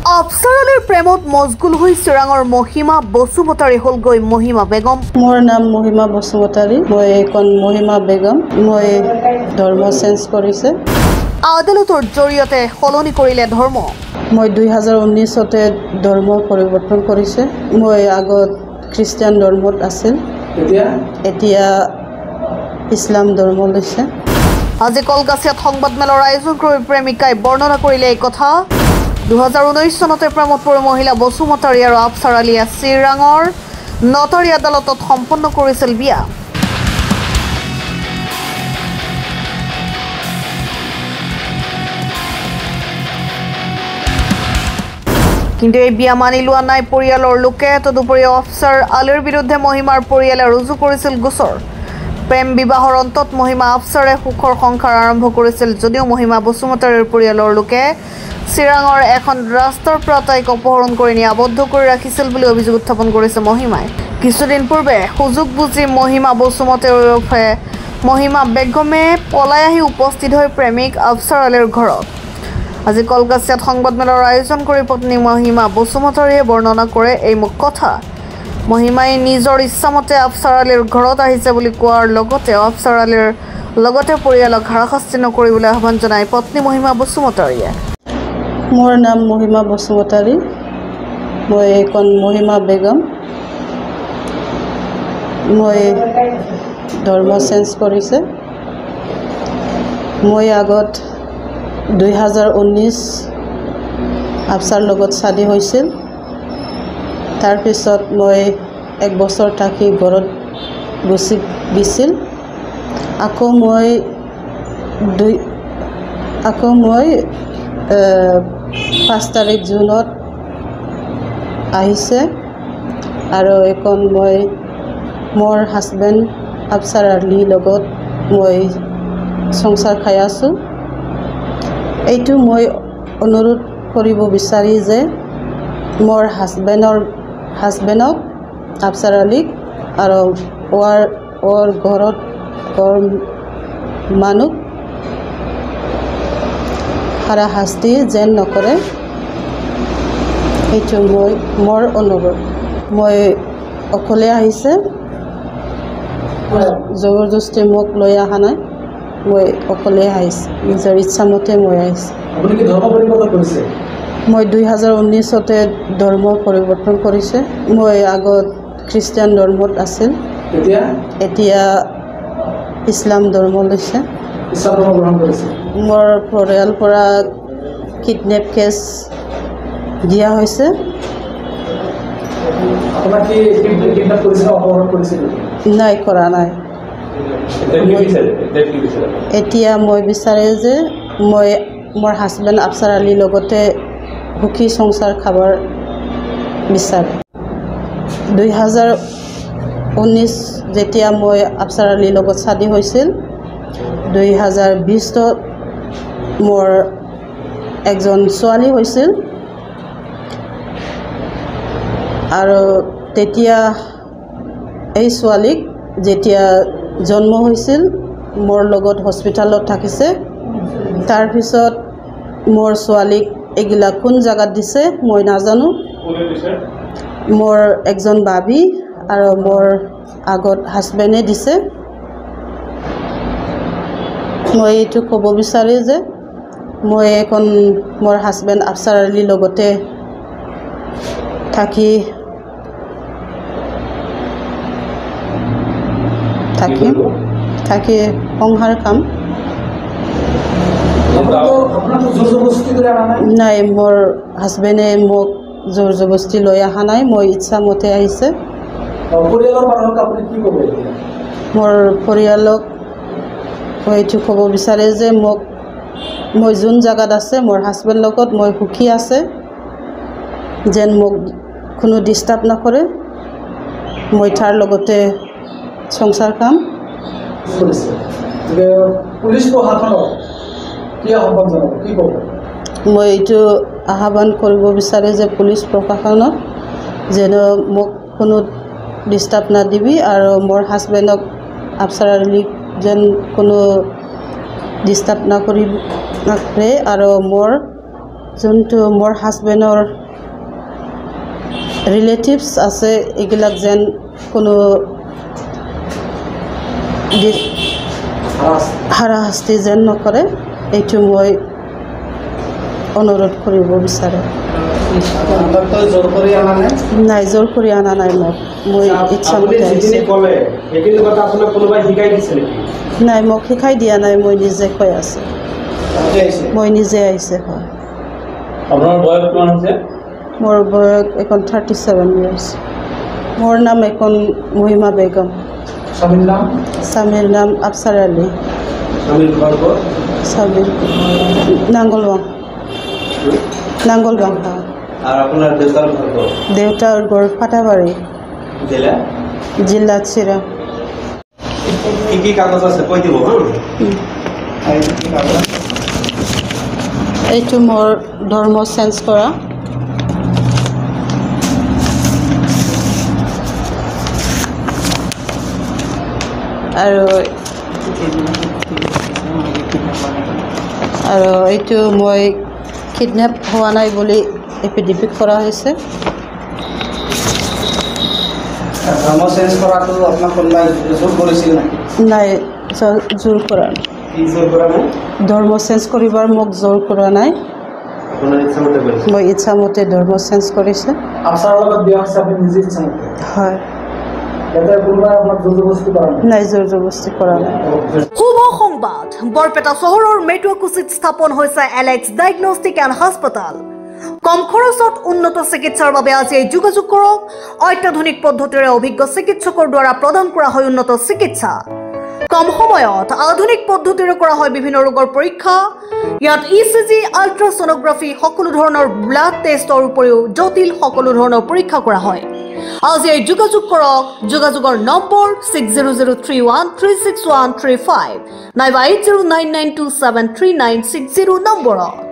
আফছাৰালীৰ প্ৰেমত মজগুল হৈ চিৰাঙৰ মহিমা বসুমতাৰী হলগৈ মহিমা বেগম। মোৰ নাম মহিমা বসুমতাৰী, মই এখন মহিমা বেগম। মই ধৰ্ম চেঞ্জ কৰিছে। আদালতৰ জৰিয়তে সলনি কৰিলে ধৰ্ম। মই 2019তে ধৰ্ম পৰিৱৰ্তন কৰিছে। মই আগত খ্ৰীষ্টান ধৰ্মত আছিল, এতিয়া ইছলাম ধৰ্ম লৈছে। আজি কলকাছিয়াত সংবাদমেলৰ আয়োজন কৰি প্ৰেমিকাই বৰ্ণনা কৰিলে এই কথা। 2019 চনতে প্ৰেমত পৰি মহিলা বসুমতাৰী আৰু আফছাৰালীয়ে চিৰাঙৰ নটাৰী আদালতত সম্পন্ন কৰিছিল বিয়া। কিন্তু এই বিয়া মানি লোৱা নাই পৰিয়ালৰ লোকে। তদুপৰি আফছাৰ আলীৰ বিৰুদ্ধে মহিমাৰ পৰিয়ালে ৰুজু কৰিছিল গোচৰ। প্ৰেম বিবাহৰ অন্তত মহিমা আফছাৰে সুখৰ সংসাৰ আৰম্ভ কৰিছিল যদিও মহিমা বসুমতাৰীৰ পৰিয়ালৰ লোকে চিৰাঙৰ এখন ৰাস্তাৰ পৰা তাইক অপহৰণ কৰি নি আবদ্ধ কৰি ৰাখিছিল বুলি অভিযোগ উত্থাপন কৰিছে মহিমাই। কিছুদিন পূৰ্বে সুযোগ বুজি মহিমা বসুমতাৰী ওৰফে মহিমা বেগমে পলাই আহি উপস্থিত হৈ প্ৰেমিক আফছাৰ আলীৰ ঘৰত। আজি কলকাছিয়াত সংবাদমেলৰ আয়োজন কৰি পত্নী মহিমা বসুমতাৰীয়ে বৰ্ণনা কৰে এই মুখ কথা। মহিমাই নিজৰ ইচ্ছামতে আফছাৰ আলীৰ ঘৰত আহিছে বুলি কোৱাৰ লগতে আফছাৰ আলীৰ লগতে পৰিয়ালক হাৰাশাস্তি নকৰিবলৈ আহ্বান জনায় পত্নী মহিমা বসুমতাৰীয়ে। মোৰ নাম মহিমা বসুমতাৰী, মই এখন মহিমা বেগম। মই ধৰ্ম চেঞ্জ কৰিছে। মই আগত 2019 আফছাৰ লগত শ্বাদী হৈছিল। তাৰপিছত মই 1 বছৰ থাকি ঘৰত গুচি গৈছিল। আকৌ মই 5 তাৰিখ জুনত আহিছে আৰু এখন মই মোৰ হাজবেণ্ড আফছাৰ আলীৰ লগত মই সংসাৰ খাই আছোঁ। এইটো মই অনুৰোধ কৰিব বিচাৰি যে মোৰ হাজবেণ্ডক আফছাৰ আলীক আৰু ওৰ ঘৰৰ মানুহ হাৰাশাস্তি যেন নকৰে, এইটো মোৰ অনুৰোধ। মই অকলে আহিছে, জবৰদস্তি মোক লৈ অহা নাই। মই অকলে আহিছে, নিজৰ ইচ্ছামতে মই আহিছোঁ। মই 2019তে ধৰ্ম পৰিৱৰ্তন কৰিছে। মই আগত খ্ৰীষ্টান ধৰ্মত আছিল, এতিয়া ইছলাম ধৰ্ম লৈছে। মোৰ পৰিয়ালৰ পৰা কিডনেপ কেছ দিয়া হৈছে। নাই কৰা নাই। এতিয়া মই বিচাৰে যে মই মোৰ হাজবেণ্ড আফছাৰ আলীৰ লগতে সুখী সংসাৰ খাবৰ বিচাৰে। 2019 যেতিয়া মই আফছাৰ আলীৰ লগত শ্বাদী হৈছিল, 2020ত মোৰ এজন ছোৱালী হৈছিল আৰু তেতিয়া এই ছোৱালীক যেতিয়া জন্ম হৈছিল মোৰ লগত হস্পিটেলত থাকিছে। তাৰপিছত মোৰ ছোৱালীক এইগিলা কোন জেগাত দিছে মই নাজানো। মোৰ একজন ভাবি আৰু মোৰ আগত হাজবেণ্ডে দিছে। মই এইটো ক'ব বিচাৰি যে মই এখন মোৰ হাজবেণ্ড আফছাৰ আলীৰ লগতে থাকি সংসাৰ কাম নাই। মোৰ হাজবেণ্ডে মোক জোৰ জবস্তি লৈ অহা নাই, মই ইচ্ছামতে আহিছে। মোৰ পৰিয়ালক মই এইটো ক'ব বিচাৰে যে মই যোন জেগাত আছে মোৰ হাজবেণ্ডৰ লগত মই সুখী আছে, যেন মোক কোনো ডিষ্টাৰ্ব নকৰে। মই তাৰ লগতে সংসাৰ কাম। মই এইটো আহ্বান কৰিব বিচাৰে যে পুলিচ প্ৰশাসনক যেন মোক কোনো ডিষ্টাৰ্ব নাদিবি আৰু মোৰ হাজবেণ্ডক আফছাৰ আলীক যেন কোনো ডিষ্টাৰ্ব নকৰে আৰু মোৰ যোনটো মোৰ হাজবেণ্ডৰ ৰিলেটিভছ আছে এইবিলাক যেন কোনো হাৰাশাস্তি যেন নকৰে এইটো মই অনুৰোধ কৰিব বিচাৰোঁ নাই জোৰ কৰি অনা নাই মোক মই ইচ্ছামতে নাই মোক শিকাই দিয়া নাই মই নিজে কৈ আছোঁ মই নিজে আহিছে হয় মোৰ বয়স এখন 37 years মোৰ নাম এখন মহিমা বেগম স্বামীৰ নাম আফছাৰ আলী স্বামীৰ নাঙ্গলবাং দেউতাৰ ঘৰ ফাটাবাৰী জিলা চিৰাং এইটো মোৰ ধৰ্ম চেঞ্জ কৰা আৰু এইটো মই কিডনেপ হোৱা নাই বুলি এফিডেভিট কৰা হৈছে নাই জোৰ কৰা ধৰ্ম চেঞ্জ কৰিবাৰ মোক জোৰ কৰা নাই মই ইচ্ছামতে ধৰ্ম চেঞ্জ কৰিছে হয় নাই জোৰ জবৰদস্তি কৰা নাই শুভ সংবাদ বৰপেটা চহৰৰ মেট্ৰকুচিত স্থাপন হৈছে এলেক্স ডায়াগনষ্টিক এণ্ড হাস্পাতাল কম খৰচত উন্নত চিকিৎসাৰ বাবে আজি যোগাযোগ কৰক অত্যাধুনিক পদ্ধতিৰে অভিজ্ঞ চিকিৎসকৰ দ্বাৰা প্ৰদান কৰা হয় উন্নত চিকিৎসা কম সময়ত আধুনিক পদ্ধতিৰে কৰা হয় বিভিন্ন ৰোগৰ পৰীক্ষা ইয়াত ইচিজি আল্ট্ৰাছনোগ্ৰাফি সকলো ধৰণৰ ব্লাড টেষ্টৰ উপৰিও জটিল সকলো ধৰণৰ পৰীক্ষা কৰা হয় আজি যোগাযোগ কৰক যোগাযোগৰ নম্বৰ 6003136135 নাইবা 8099273960 নম্বৰত